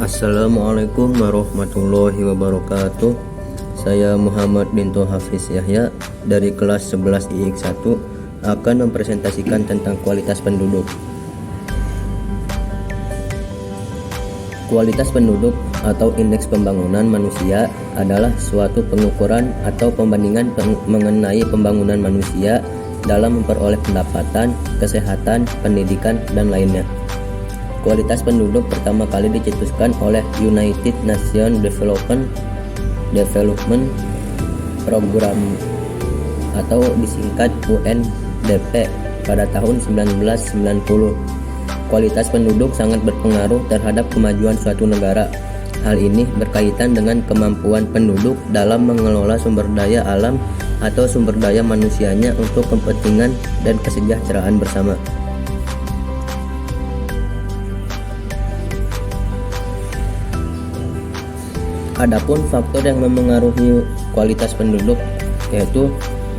Assalamualaikum warahmatullahi wabarakatuh. Saya Muhammad Dinto Hafiz Yahya dari kelas 11 IX1 akan mempresentasikan tentang kualitas penduduk. Kualitas penduduk atau indeks pembangunan manusia adalah suatu pengukuran atau pembandingan mengenai pembangunan manusia dalam memperoleh pendapatan, kesehatan, pendidikan, dan lainnya. Kualitas penduduk pertama kali dicetuskan oleh United Nations Development Program atau disingkat UNDP pada tahun 1990. Kualitas penduduk sangat berpengaruh terhadap kemajuan suatu negara. Hal ini berkaitan dengan kemampuan penduduk dalam mengelola sumber daya alam atau sumber daya manusianya untuk kepentingan dan kesejahteraan bersama. Adapun faktor yang memengaruhi kualitas penduduk yaitu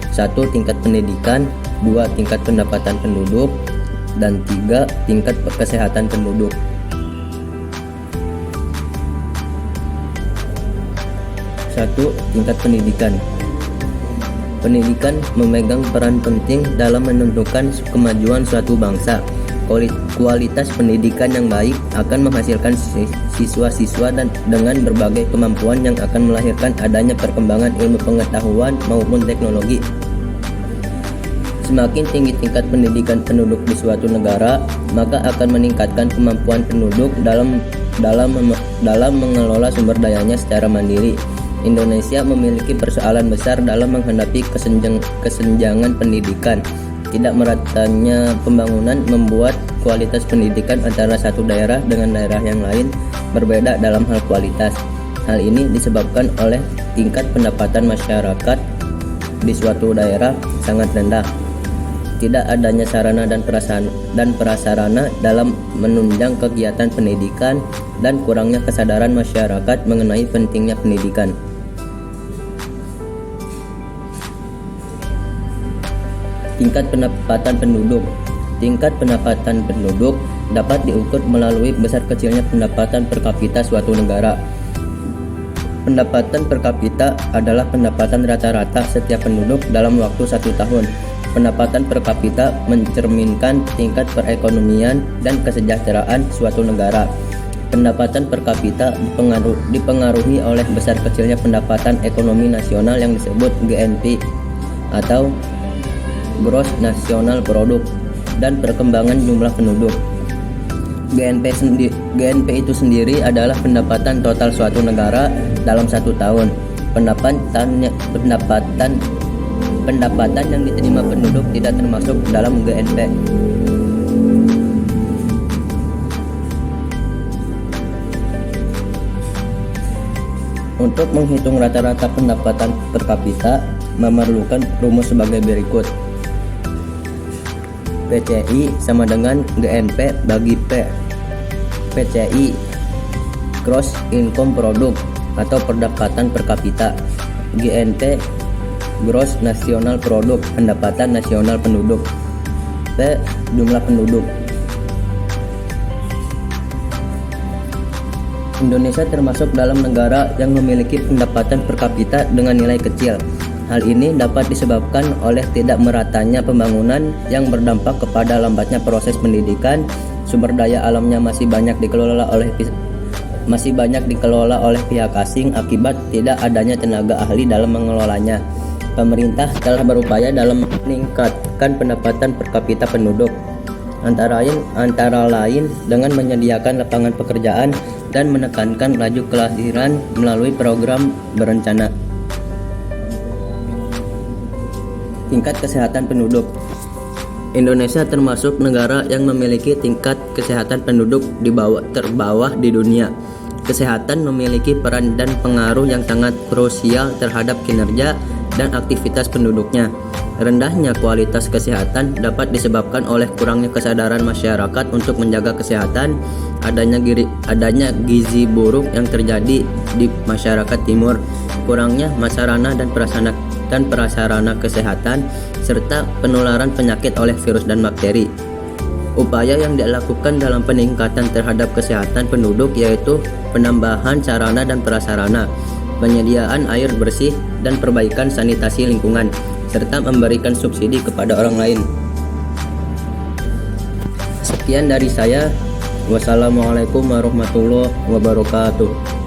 1. Tingkat pendidikan, 2. Tingkat pendapatan penduduk, dan 3. Tingkat kesehatan penduduk. 1. Tingkat pendidikan. Pendidikan memegang peran penting dalam menentukan kemajuan suatu bangsa. Kualitas pendidikan yang baik akan menghasilkan siswa-siswa dengan berbagai kemampuan yang akan melahirkan adanya perkembangan ilmu pengetahuan maupun teknologi. Semakin tinggi tingkat pendidikan penduduk di suatu negara, maka akan meningkatkan kemampuan penduduk dalam mengelola sumber dayanya secara mandiri. Indonesia memiliki persoalan besar dalam menghadapi kesenjangan pendidikan. Tidak meratanya pembangunan membuat kualitas pendidikan antara satu daerah dengan daerah yang lain berbeda dalam hal kualitas. Hal ini disebabkan oleh tingkat pendapatan masyarakat di suatu daerah sangat rendah. Tidak adanya sarana dan prasarana dalam menunjang kegiatan pendidikan dan kurangnya kesadaran masyarakat mengenai pentingnya pendidikan. Tingkat pendapatan penduduk. Tingkat pendapatan penduduk dapat diukur melalui besar kecilnya pendapatan per kapita suatu negara. Pendapatan per kapita adalah pendapatan rata-rata setiap penduduk dalam waktu 1 tahun. Pendapatan per kapita mencerminkan tingkat perekonomian dan kesejahteraan suatu negara. Pendapatan per kapita dipengaruhi oleh besar kecilnya pendapatan ekonomi nasional yang disebut GNP atau Gross National Product, dan perkembangan jumlah penduduk. GNP itu sendiri adalah pendapatan total suatu negara dalam 1 tahun. Pendapatan yang diterima penduduk tidak termasuk dalam GNP. Untuk menghitung rata-rata pendapatan per kapita memerlukan rumus sebagai berikut. PCI sama dengan GNP bagi P. PCI Gross Income Product atau pendapatan per kapita. GNP Gross National Product, pendapatan nasional penduduk. P jumlah penduduk. Indonesia termasuk dalam negara yang memiliki pendapatan per kapita dengan nilai kecil. Hal ini dapat disebabkan oleh tidak meratanya pembangunan yang berdampak kepada lambatnya proses pendidikan. Sumber daya alamnya masih banyak dikelola oleh pihak asing akibat tidak adanya tenaga ahli dalam mengelolanya. Pemerintah telah berupaya dalam meningkatkan pendapatan per kapita penduduk, antara lain dengan menyediakan lapangan pekerjaan dan menekankan laju kelahiran melalui program berencana. Tingkat kesehatan penduduk. Indonesia termasuk negara yang memiliki tingkat kesehatan penduduk terbawah di dunia. Kesehatan memiliki peran dan pengaruh yang sangat krusial terhadap kinerja dan aktivitas penduduknya. Rendahnya kualitas kesehatan dapat disebabkan oleh kurangnya kesadaran masyarakat untuk menjaga kesehatan, adanya gizi buruk yang terjadi di masyarakat timur, kurangnya sarana dan prasarana kesehatan, serta penularan penyakit oleh virus dan bakteri. Upaya yang dilakukan dalam peningkatan terhadap kesehatan penduduk yaitu penambahan sarana dan prasarana, penyediaan air bersih, dan perbaikan sanitasi lingkungan, serta memberikan subsidi kepada orang lain. Sekian dari saya. Wassalamualaikum warahmatullahi wabarakatuh.